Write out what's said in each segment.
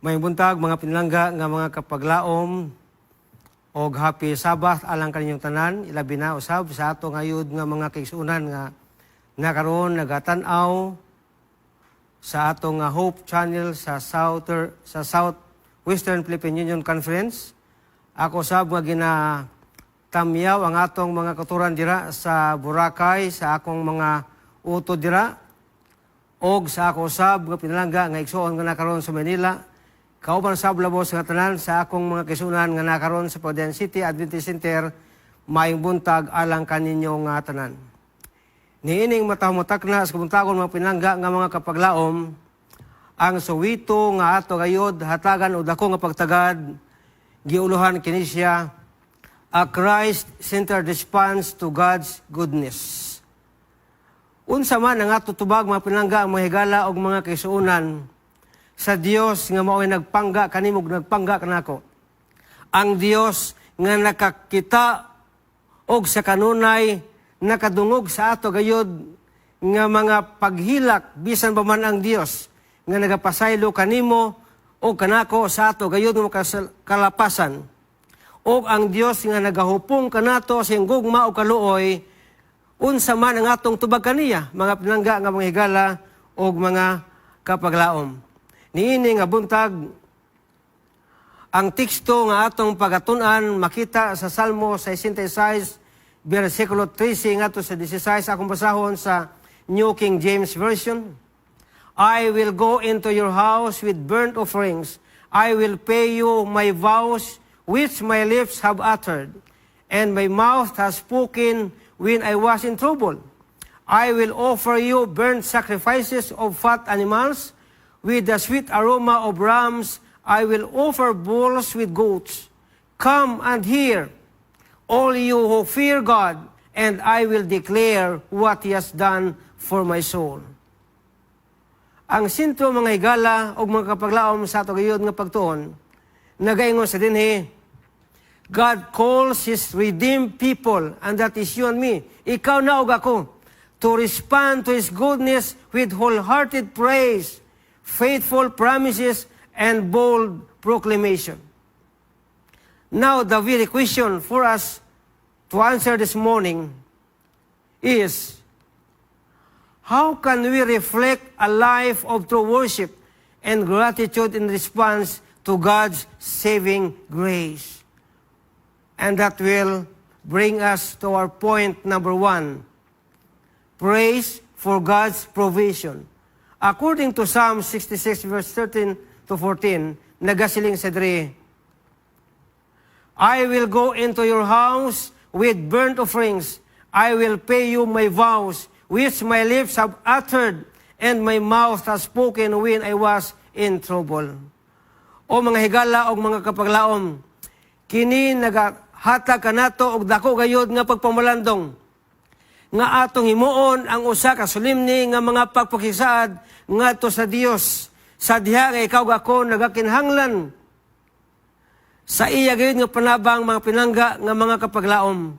May buntag, mga pinlangga, nga mga kapaglaom, o happy Sabbath alang kaninyong tanan, ilabi na usab sa ato ngayud nga mga kaigsunan nga nakaroon nagatanaw sa ato nga Hope Channel sa Southwestern Philippine Union Conference. Ako sab nga ginatamyaw ang atong mga katuran dira sa Boracay, sa akong mga utod dira, og sa ako sab nga pinalangga nga igsuon nga nakaroon sa Manila. Kauban sab labos nga tanan sa akong mga kaigsunan nga nakaroon sa Paden City Adventist Center, maayong buntag alang kaninyong tanan. Niining matahumatak na sa buntagon mga pinalangga nga mga kapaglaom, ang suwito nga ato gayod hatagan o dako nga pagtagad, giuluhan kini siya a Christ-centered response to God's goodness. Unsa man ang ato tubag mga pinalangga, mga higala og mga kaigsuonan sa Dios nga mao'y nagpangga kanimog nagpangga kanako. Ang Dios nga nakakita og sa kanunay nakadungog sa ato gayud nga mga paghilak bisan pa man ang Dios nga nagapasaylo kanimo o kanako sa ato gayud nga kalapasan. O ang Dios nga nagahupong kanato sa gugma o kaluoy, unsa man ang atong tubag kaniya, mga pinangga nga mga higala o mga kapaglaom. Niini nga buntag, ang teksto nga atong pagatunan makita sa Salmo 66, versikulo 13 nga to sa 16, akong basahon sa New King James Version. I will go into your house with burnt offerings. I will pay you my vows which my lips have uttered, and my mouth has spoken when I was in trouble. I will offer you burnt sacrifices of fat animals. With the sweet aroma of rams, I will offer bulls with goats. Come and hear, all you who fear God, and I will declare what He has done for my soul. Ang sintro mga higala o mga kapaglaom sa ato gayud nga pagtuon, nagaingon sa dinhi, God calls His redeemed people, and that is you and me. Ikaw na og ako, to respond to His goodness with wholehearted praise, faithful promises, and bold proclamation. Now, the very question for us to answer this morning is, how can we reflect a life of true worship and gratitude in response to God's saving grace? And that will bring us to our point number 1, praise for God's provision. According to Psalm 66, verse 13 to 14, nagasiling sa diri, I will go into your house with burnt offerings. I will pay you my vows, which my lips have uttered, and my mouth has spoken when I was in trouble. O mga higala o mga kapaglaom, kini nagahatag kanato og dako gayud nga pagpamalandong, nga atong himuon ang usa ka solemne nga mga pagpakisaad ngadto sa Dios, sa diha nga ikaw ako nagakinhanglan sa iya gayud nga panabang mga pinangga nga mga kapaglaom.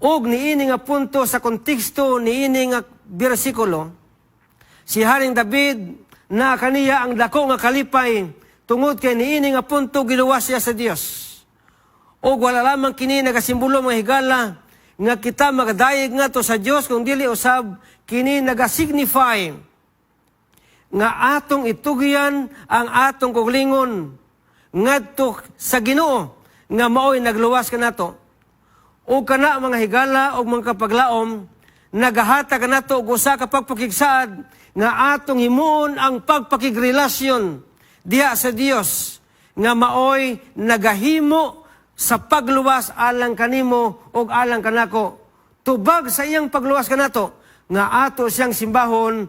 Og niini nga punto sa konteksto niini nga bersikulo, si Haring David na kaniya ang dako nga kalipay tungod kay niini nga punto giluwas siya sa Dios. Og wala lamang kini nagasimbolo mga higala nga kita magadayeg nga to sa Dios, kung dili usab kini nagasignify nga atong itugyan ang atong kuglingon ngadto sa Ginoo nga maoy nagluwas kanato. O kana mga higala o mga kapaglaom, nagahatag kanato og usa ka pagpakigsaad nga atong himuon ang pagpakigrelasyon diha sa Dios nga maoy nagahimo sa pagluwas alang kanimo o alang kanako. Tubag sa iyang pagluwas kanato nga ato siyang simbahon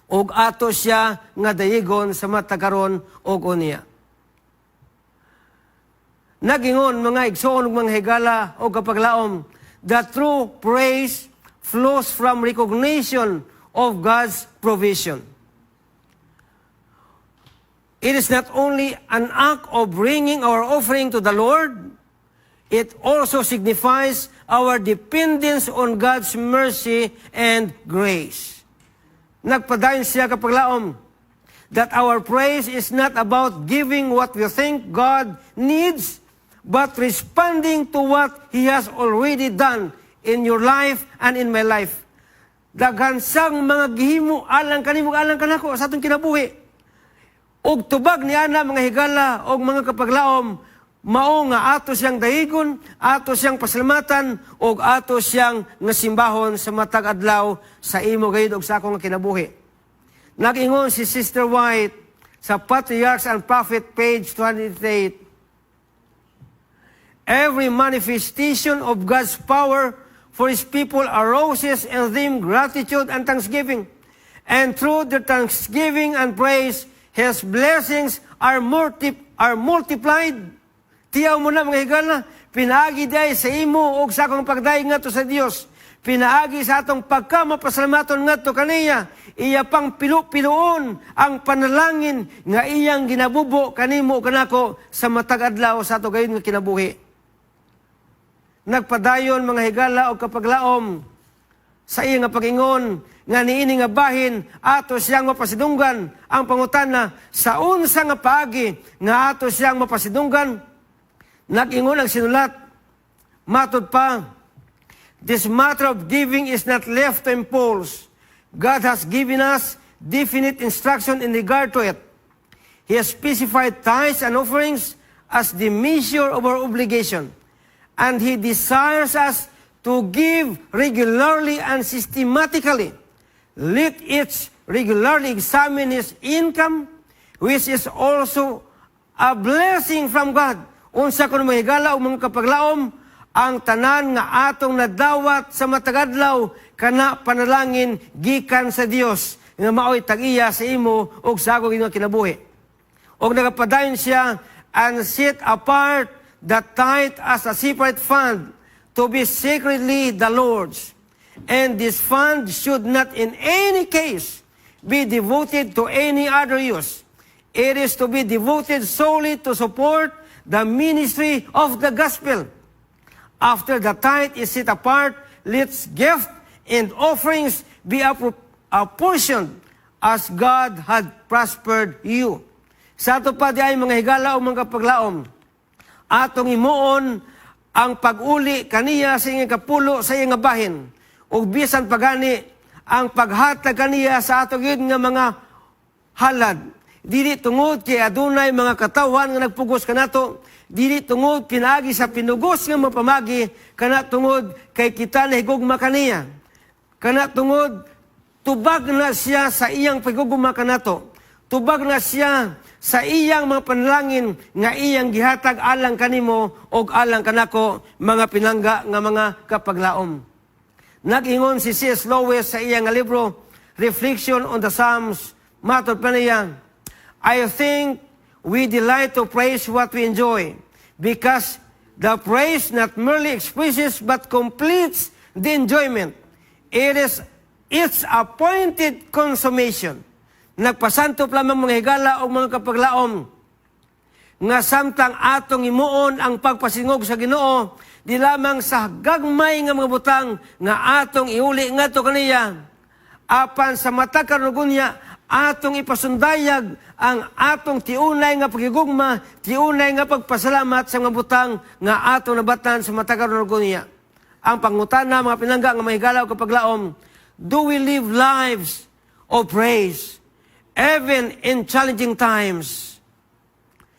o ato siya nga dayigon sa matakaron o unya. Nagingon mga igsoon mga higala o kapaglaom, the true praise flows from recognition of God's provision. It is not only an act of bringing our offering to the Lord, it also signifies our dependence on God's mercy and grace. Nagpadayon siya kapaglaom, that our praise is not about giving what we think God needs, but responding to what He has already done in your life and in my life. Daghan sang mga gihimo, alang kanimo, alang kanako sa atong kinabuhi. Og tubag ni ana mga higala og mga kapaglaom, mao nga ato siyang dahigon, ato siyang pasalamatan, og ato siyang nasimbahon sa matag adlaw sa imo gayud og sa akong kinabuhi. Nag-ingon si Sister White sa Patriarchs and Prophet, page 208. Every manifestation of God's power for His people arouses in them gratitude and thanksgiving. And through the thanksgiving and praise, His blessings are multiplied. Tiyaw mo na mga higala, pinaagi day sa imo o sa akong pagdaig nga to sa Dios. Pinaagi sa atong pagkamapasalamaton nga to kaniya. Iya pang pilu-piluon ang panalangin nga iyang ginabubo kanimo kanako sa matag adlaw sa ato gayon nga kinabuhi. Nagpadayon mga higala o kapaglaom sa iya nga pag-ingon nga niini nga bahin ato siyang mapasidunggan ang pangutana sa unsa nga paagi nga ato siyang mapasidunggan. Nag-ingon ang sinulat, matud pa, this matter of giving is not left to impulse. God has given us definite instruction in regard to it. He has specified tithes and offerings as the measure of our obligation. And He desires us to give regularly and systematically. Let each regularly examine his income, which is also a blessing from God. Unsa kuno mga higala o mga kapaglaom, ang tanan nga atong nadawat sa matagadlaw kana panalangin gikan sa Dios nga maoy tag-iya sa imo og sa akong inyong kinabuhi. Og nagapadayon siya, and set apart the tithe as a separate fund to be secretly the Lord's. And this fund should not in any case be devoted to any other use. It is to be devoted solely to support the ministry of the gospel. After the tithe is set apart, let gift and offerings be apportioned as God had prospered you. Sa ato pa di ay mga higala o mga kapaglaom, atong imuon ang pag-uli kaniya sa iyang kapulo sa iyang bahin, ug bisan pagani ang paghatag kaniya sa ato gyud nga mga halad. Dili tungod kay adunay mga katawhan nga nagpugos kanato, dili tungod pinaagi sa pinugos nga mapamagi, kana tungod kay kita nahigugma kaniya. Kana tungod tubag na siya sa iyang paguguma kanato. Tubag na siya sa iyang mga panalangin nga iyang gihatag alang kanimo og alang kanako, mga pinangga nga mga kapaglaom. Nag-ingon si C.S. Lewis sa iyang libro Reflection on the Psalms, matod pa niya, I think we delight to praise what we enjoy, because the praise not merely expresses but completes the enjoyment. It is its appointed consummation. Nagpasanto lamang mga higala o mga kapaglaom nga samtang atong imuon ang pagpasingog sa Ginoo, di lamang sa gagmay nga mga butang nga atong iuli nga to kaniya, apan sa mata karugon niya atong ipasundayag ang atong tiunay nga pagigugma, tiunay nga pagpasalamat sa mga butang nga atong nabatan sa mata karugon niya. Ang pangutana mga pinangga nga mahigala o kapaglaom, do we live lives of praise even in challenging times?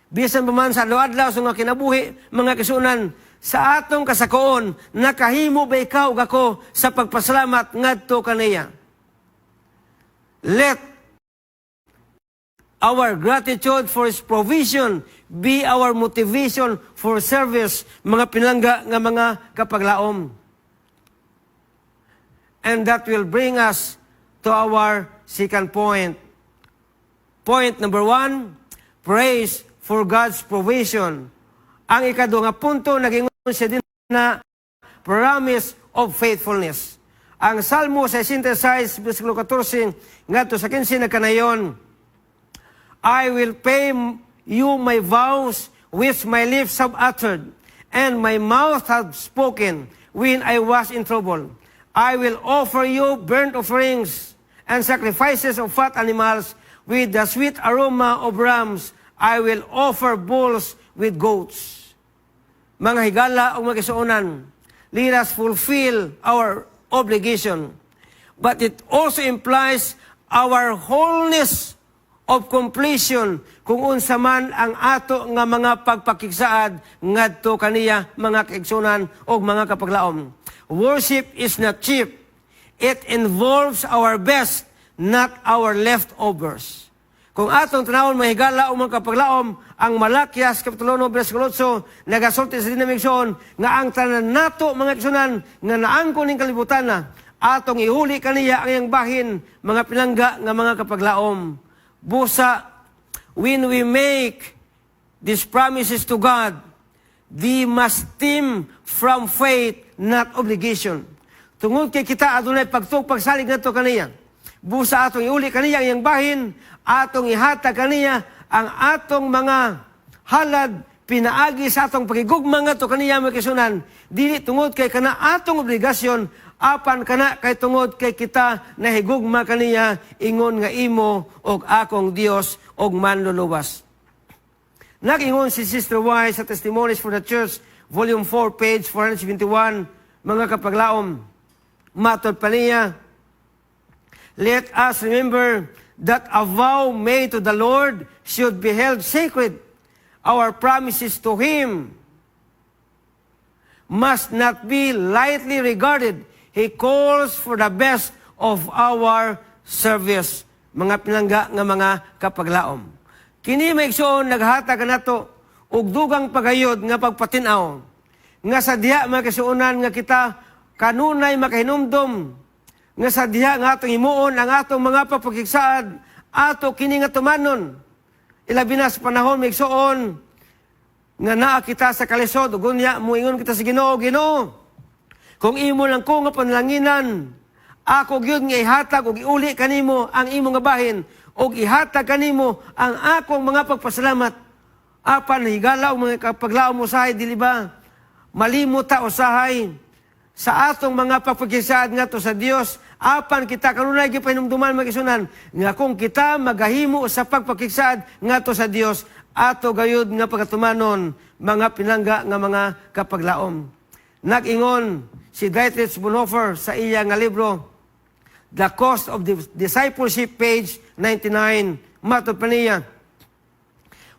Bisan pa man sa adlaw sa mga kinabuhi, mga kisunan, sa atong kasakoon, nakahimo ba ikaw ug ako sa pagpasalamat ngadto kaniya? Let our gratitude for His provision be our motivation for service, mga pinangga nga mga kapaglaom. And that will bring us to our second point. Point number 1, praise for God's provision. Ang ikadua nga punto, naging siya din na promise of faithfulness. Ang Salmo 66, versikulo 14, ngadto sa 15 na kanayon, I will pay you my vows which my lips have uttered, and my mouth hath spoken when I was in trouble. I will offer you burnt offerings and sacrifices of fat animals, with the sweet aroma of rams, I will offer bulls with goats. Mga higala o mga kisuunan, let us fulfill our obligation. But it also implies our wholeness of completion kung unsa man ang ato nga mga pagpakigsaad ngadto kaniya mga kaigsunan o mga kapaglaom. Worship is not cheap. It involves our best, not our leftovers. Kung atong tanawon mahigala o mga kapaglaom, ang Malakias Kapitulo 9 versikulo 8 nagasulti sa dinamigsoon nga ang tanan nato mga igsunan nga naangkon ning kalibutan na atong ihuli kaniya ang iyang bahin mga pinangga nga mga kapaglaom. Busa, when we make these promises to God, they must stem from faith, not obligation. Tungod kay kita adunay pagsalig nato kaniya. Busa atong iuli kaniya ang iyang bahin, atong ihatag kaniya ang atong mga halad, pinaagi sa atong pagigugma ngadto kaniya mga kisunan. Dili tungod kay kana atong obligasyon, apan kana kay tungod kay kita nahigugma kaniya ingon nga imo og akong Dios og manluluwas. Nagingon si Sister Wise sa Testimonies for the Church, Volume 4, page 471, mga kapaglaom, matod pa niya, let us remember that a vow made to the Lord should be held sacred. Our promises to Him must not be lightly regarded. He calls for the best of our service. Mga pinangga nga mga kapaglaom. Kini maigsoon naghatag nato og dugang pagayod nga pagpatinaw. Nga sa diha mga kasuunan nga kita kanunay makahinumdom. Nga sa diha nga atong himuon ang atong mga pagpakigsaad ato kini nga tumanon. Ilabi na sa panahon maigsoon nga naa kita sa kalisod ug unya muingon kita sa Ginoo, Ginoo. Kung imo lang ko nga panlanginan, ako gyud nga ihatag og iuli kanimo ang imo nga bahin og ihatag kanimo ang akong mga pagpasalamat. Apan higala og mga kapaglaom usahay dili ba? Malimot ta usahay sa atong mga pagpakigsaad ngadto sa Dios. Apan kita kanunay gipahinumduman magisunan nga kung kita magahimo sa pagpakigsaad ngadto sa Dios, ato gayud nga pagatumanon mga pinangga nga mga kapaglaom. Nag-ingon si Dietrich Bonhoeffer sa iya nga libro The Cost of Discipleship, page 99, matod pa niya,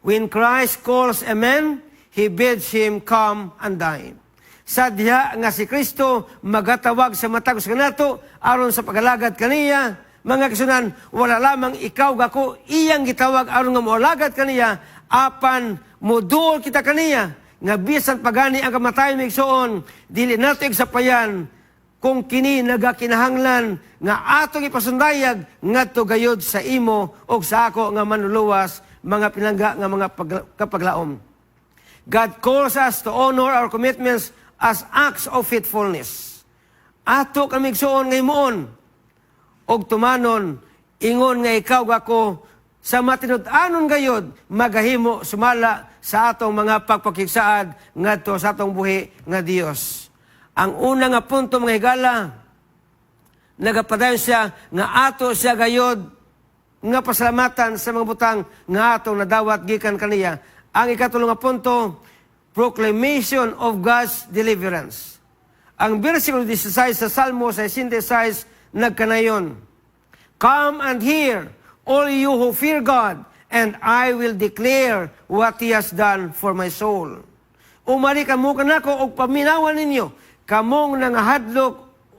when Christ calls a man, He bids him come and dine. Sa diha nga si Kristo magatawag sa matagos kanato aron sa pagalagad kaniya, mga kasunan, wala lamang ikaw gako iyang gitawag aron nga moalagad kaniya, apan moduol kita kaniya nga bisan pagani ang kamatayon migsoon, dili nato igsapayan kung kini nagakinahanglan nga atong ipasundayag ngadto gayud sa imo og sa ako nga manluluwas, mga pinangga nga mga kapaglaom. God calls us to honor our commitments as acts of faithfulness. Ato kami igsuon nga himuon og tumanon ingon nga ikaw gako sa matinud-anon gayud magahimo sumala sa atong mga pagpakigsaad ngadto sa atong buhi nga Dios. Ang una nga punto mga higala, nagapadayon siya nga ato siya gayod nga pasalamatan sa mga butang nga atong nadawat gikan kaniya. Ang ikatulong nga punto, proclamation of God's deliverance. Ang versikulo 16 sa Salmo 66 nagkanayon, come and hear, all you who fear God, and I will declare what He has done for my soul. Umali kamo kanako og paminawan ninyo, kamong nangahadlok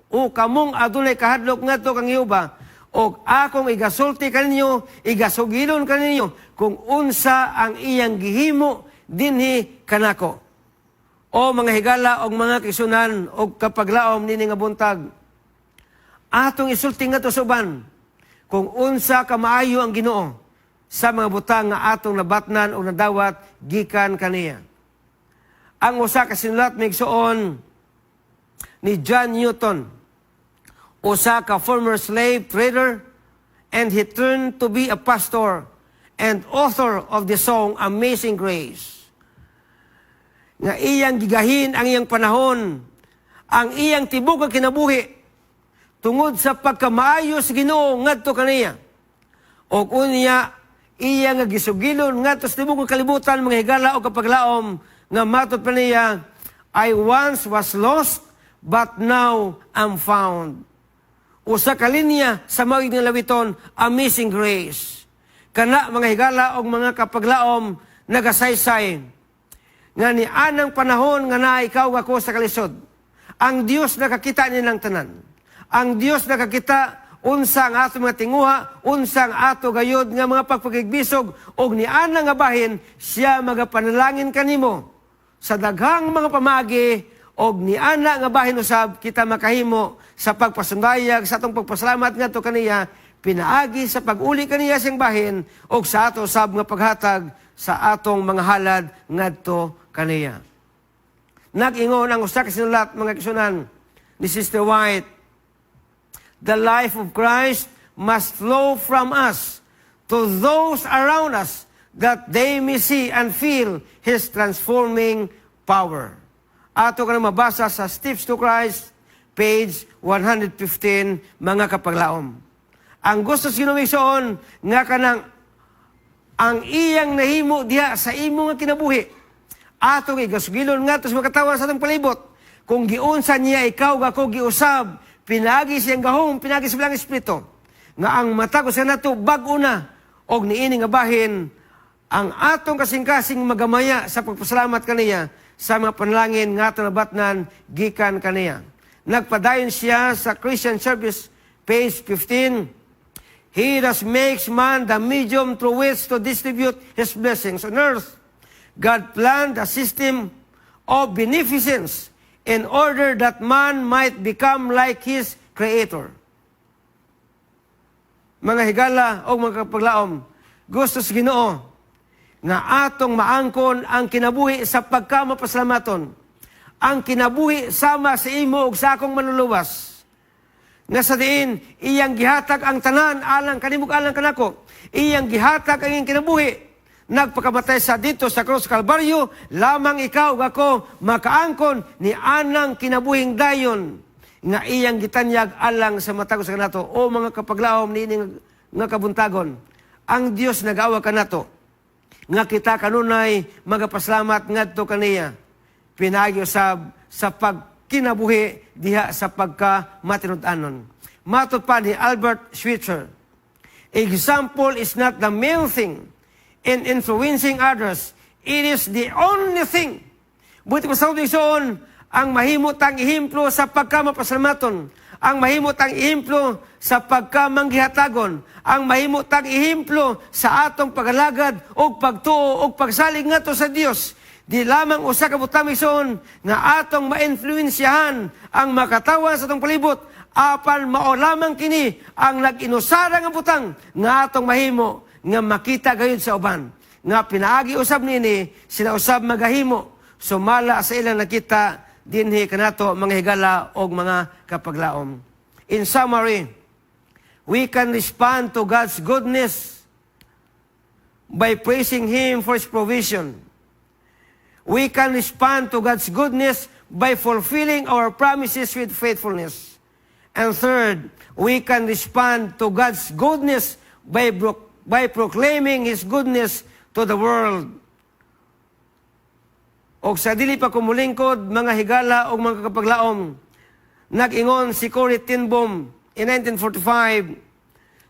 o kamong adunay kahadlok ngadto kang Jehova, og akong igasulti kaninyo, igasugilon kaninyo kung unsa ang iyang gihimo dinhi kanako. O mga higala og mga kisunan og kapaglaom nini nga buntag, atong isulti ngadto sa uban kung unsa ka maayo ang Ginoo sa mga butang nga atong nabatnan o nadawat gikan kaniya. Ang usa ka sinulat migsuon ni John Newton, usa ka former slave trader, and he turned to be a pastor and author of the song Amazing Grace. Nga iyang gigahin ang iyang panahon, ang iyang tibok nga kinabuhi, tungod sa pagkamaayo sa Ginoo ngadto kaniya. O unya, iya nga gisugilon nga tos tibok nga kalibutan, mga higala o kapaglaom, nga matot pa niya, I once was lost, but now am found. Usa ka linya sa mawig ng lawiton, Amazing Grace. Kana mga higala o mga kapaglaom, nagasaysay. Nga ni anang panahon nga na ikaw ako sa kalisod. Ang Dios nakakita nilang tanan. Ang Dios nakakita unsang ato mga tinguha, unsang ato gayod nga mga pagpagigbisog, og ni ana nga bahin, siya magapanalangin kanimo. Sa daghang mga pamagi, og ni ana nga bahin usab, kita makahimo sa pagpasundayag, sa atong pagpasalamat nga to kaniya, pinaagi sa pag-uli kaniya siyang bahin, og sa ato usab nga paghatag sa atong mga halad ngadto kaniya. Nag-ingon ang usa ka sinulat, mga kisunan, ni Sister White, the life of Christ must flow from us to those around us that they may see and feel His transforming power. Ato ka na mabasa sa Steps to Christ, page 115, mga kapaglaom. Ang gusto sinumisoon nga kanang ang iyang nahimo diha sa imo nga kinabuhi. Ato kay gasugilon nga tos makatawa sa atong palibot. Kung giunsa niya ikaw ako giusab, pinagi siyang gahom, pinagi sa bilang espiritu. Nga ang mata ko sa nato, bago na, og niini nga bahin, ang atong kasing-kasing magamaya sa pagpasalamat kaniya, sa mga panalangin nga ito nabatnan, gikan kaniya. Nagpadayon siya sa Christian Service, page 15, He thus makes man the medium through which to distribute His blessings on earth. God planned a system of beneficence in order that man might become like his Creator. Mga higala o mga kapaglaom, gusto sa Ginoo nga atong maangkon ang kinabuhi sa pagkamapasalamaton, ang kinabuhi sama sa imo ug sa akong manluluwas. Nga sa diin, iyang gihatag ang tanan alang kanimog alang kanako, iyang gihatag ang iyang kinabuhi. Nagpakamatay sa dito sa Cross Calvario, lamang ikaw ug ako makaangkon ni anang kinabuhing dayon nga iyang gitanyag alang sa matagos sa kanato. O mga kapaglaom ni nga kabuntagon, ang Dios nagawa kanato nga kita kanunay magapasalamat ngadto kaniya. Pinagi usab sa pagkinabuhi diha sa pagkamatinud-anon. Matud pa ni Albert Schweitzer, example is not the main thing in influencing others. It is the only thing. Buti pa sa audition, ang mahimutang ihemplo sa pagkamapasalamaton, ang mahimutang ihemplo sa pagkamanggihatagon, ang mahimutang ihemplo sa atong pagalagad o pagtuo o pagsalig ngato sa Dios. Di lamang usa ka butang ison nga atong ma-influensyahan ang makatawa sa atong palibot, apan mao lamang kini ang nag-inusara nga butang nga atong mahimo nga makita gayud sa uban. Nga pinaagi usab nini, sila usab magahimo, sumala sa ilang nakita dinhi kanato mga higala o mga kapaglaom. In summary, we can respond to God's goodness by praising Him for His provision. We can respond to God's goodness by fulfilling our promises with faithfulness. And third, we can respond to God's goodness by proclaiming His goodness to the world. O sa dili pa kumulingkod, mga higala o mga kapaglaom, nag-ingon si Corrie ten Boom in 1945,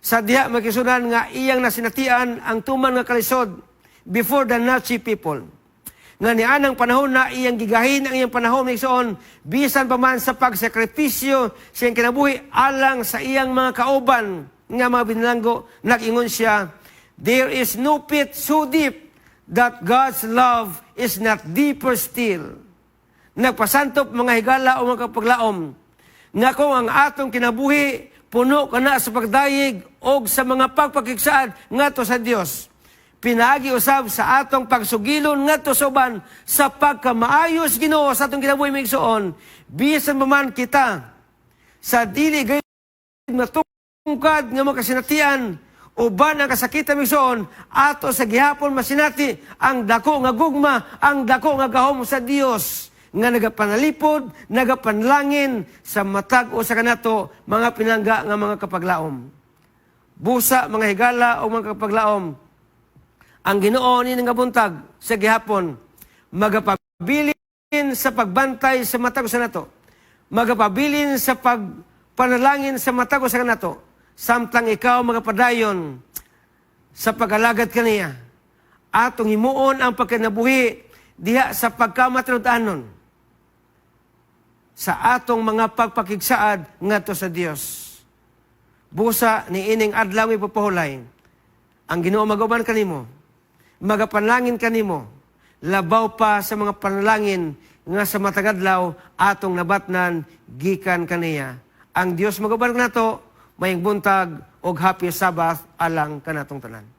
sa diha magkisunan nga iyang nasinatian ang tuman nga kalisod before the Nazi people. Nga ni anang panahon na iyang gigahin ang iyang panahon na igsoon, bisan pa man sa pagsakripisyo siyang kinabuhi alang sa iyang mga kauban nga mga binalanggo, nag-ingon siya, there is no pit so deep that God's love is not deeper still. Nagpasantop mga higala o mga kapaglaom, nga kung ang atong kinabuhi, puno ka na sa pagdayig o sa mga pagpakiksaad nga to sa Dios. Pinaagi usab sa atong pagsugilon nga to sa uban sa pagkamaayos Ginoo sa atong kinabuhi migsoon, bisan pa man kita sa dili gayud nga tungkad nga makasinatian, uban ang kasakitan migsoon, ato sa gihapon masinati ang dako nga gugma, ang dako nga gahom sa Dios nga nagapanalipod, nagapanlangin sa matag o sa kanato mga pinangga nga mga kapaglaom. busa, mga higala o mga kapaglaom. Ang Ginoo ni nga buntag sa gihapon, magapabilin sa pagbantay sa matag sa nato. Magapabilin sa pagpanalangin sa matag sa nato. Samtang ikaw magapadayon sa pag-alagad kaniya. Atong himuon ang pagkinabuhi diha sa pagkamatnud-anon sa atong mga pagpakigsaad ngadto sa Dios. Busa ni ining adlaw ipapahulay, ang Ginoo magaban kanimo, magapanlangin kanimo, labaw pa sa mga panalangin nga sa matagadlaw atong nabatnan gikan kaniya. Ang Dios magaban nato, mayang buntag og happy Sabbath alang kanatong tanan.